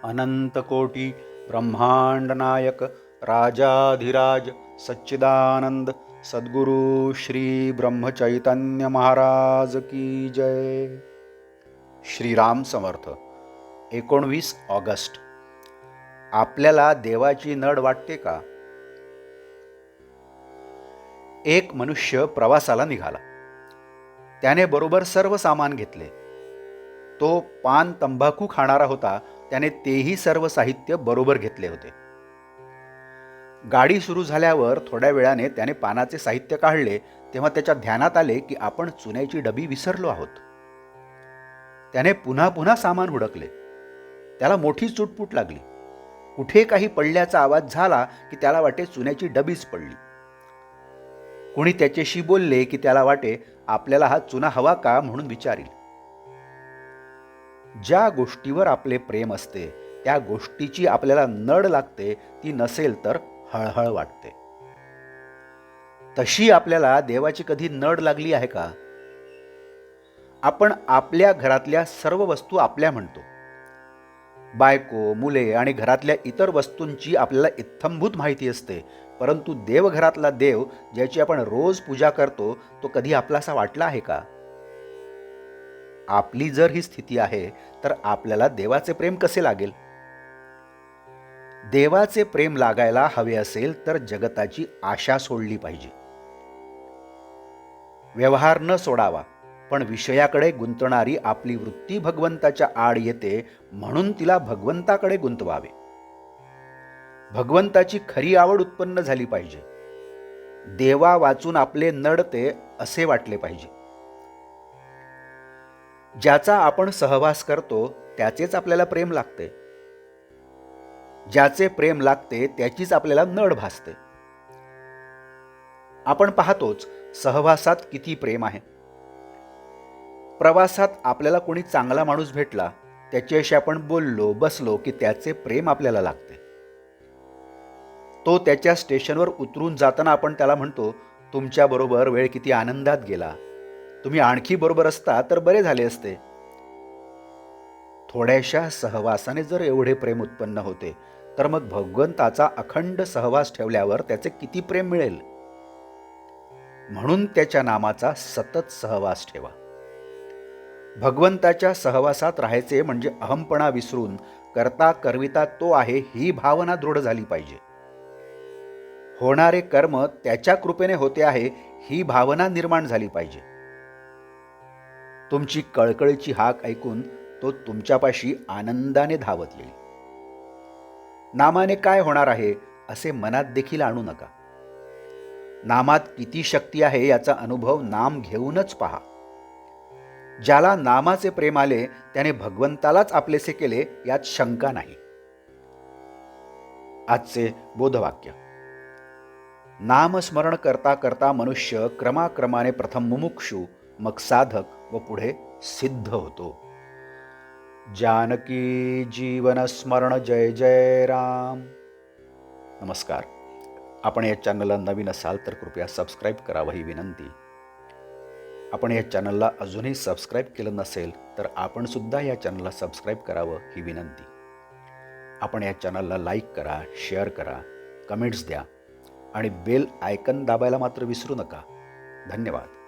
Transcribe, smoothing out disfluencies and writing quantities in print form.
अनंतकोटी ब्रह्मांड नायक राजाधिराज सच्चिदानंद सद्गुरु श्री ब्रह्मचैतन्य महाराज की जय. श्रीराम समर्थ. 19 ऑगस्ट. आपल्याला देवाची नड वाटते का? एक मनुष्य प्रवासाला निघाला. त्याने बरोबर सर्व सामान घेतले. तो पान तंबाखू खाणारा होता. त्याने तेही सर्व साहित्य बरोबर घेतले होते. गाडी सुरू झाल्यावर थोड्या वेळाने त्याने पानाचे साहित्य काढले तेव्हा त्याच्या ध्यानात आले की आपण चुन्याची डबी विसरलो आहोत. त्याने पुन्हा पुन्हा सामान हुडकले. त्याला मोठी चुटपुट लागली. कुठे काही पडल्याचा आवाज झाला की त्याला वाटे चुन्याची डबीच पडली. कोणी त्याच्याशी बोलले की त्याला वाटे आपल्याला हा चुना हवा का म्हणून विचारील. ज्या गोष्टीवर आपले प्रेम असते त्या गोष्टीची आपल्याला नड लागते. ती नसेल तर हळहळ वाटते. तशी आपल्याला देवाची कधी नड लागली आहे का? आपण आपल्या घरातल्या सर्व वस्तू आपल्या म्हणतो. बायको, मुले आणि घरातल्या इतर वस्तूंची आपल्याला इत्थंभूत माहिती असते. परंतु देवघरातला देव ज्याची आपण रोज पूजा करतो तो कधी आपलासा वाटला आहे का? आपली जर ही स्थिती आहे तर आपल्याला देवाचे प्रेम कसे लागेल? देवाचे प्रेम लागायला हवे असेल तर जगताची आशा सोडली पाहिजे. व्यवहार न सोडावा, पण विषयाकडे गुंतणारी आपली वृत्ती भगवंताच्या आड येते म्हणून तिला भगवंताकडे गुंतवावे. भगवंताची खरी आवड उत्पन्न झाली पाहिजे. देवा वाचून आपले नडते असे वाटले पाहिजे. ज्याचा आपण सहवास करतो त्याचेच आपल्याला प्रेम लागते. ज्याचे प्रेम लागते त्याचीच आपल्याला नड भासते. आपण पाहतोच सहवासात किती प्रेम आहे. प्रवासात आपल्याला कोणी चांगला माणूस भेटला, त्याच्याशी आपण बोललो, बसलो की त्याचे प्रेम आपल्याला लागते. तो त्याच्या स्टेशनवर उतरून जाताना आपण त्याला म्हणतो, तुमच्याबरोबर वेळ किती आनंदात गेला. तुम्ही आणखी बरोबर असता तर बरे झाले असते. थोड्याशा सहवासाने जर एवढे प्रेम उत्पन्न होते तर मग भगवंताचा अखंड सहवास ठेवल्यावर त्याचे किती प्रेम मिळेल. म्हणून त्याच्या नामाचा सतत सहवास ठेवा. भगवंताच्या सहवासात राहायचे म्हणजे अहंपणा विसरून करता करविता तो आहे ही भावना दृढ झाली पाहिजे. होणारे कर्म त्याच्या कृपेने होते आहे ही भावना निर्माण झाली पाहिजे. तुमची कळकळीची हाक ऐकून तो तुमच्यापाशी आनंदाने धावत येईल. नामाने काय होणार आहे असे मनात देखील आणू नका. नामात किती शक्ती आहे याचा अनुभव नाम घेऊनच पहा. ज्याला नामाचे प्रेम आले त्याने भगवंतालाच आपलेसे केले यात शंका नाही. आजचे बोधवाक्य. नामस्मरण करता करता मनुष्य क्रमाक्रमाने प्रथम मुमुक्षु, मग साधक व पुढे सिद्ध होतो. जानकी जीवन स्मरण. जय जय राम. नमस्कार. आपण या चॅनलला नवीन असाल तर कृपया सबस्क्राईब करावं ही विनंती. आपण या चॅनलला अजूनही सबस्क्राईब केलं नसेल तर आपण सुद्धा या चॅनलला सबस्क्राईब करावं ही विनंती. आपण या चॅनलला लाईक करा, शेअर करा, कमेंट्स द्या आणि बेल आयकन दाबायला मात्र विसरू नका. धन्यवाद.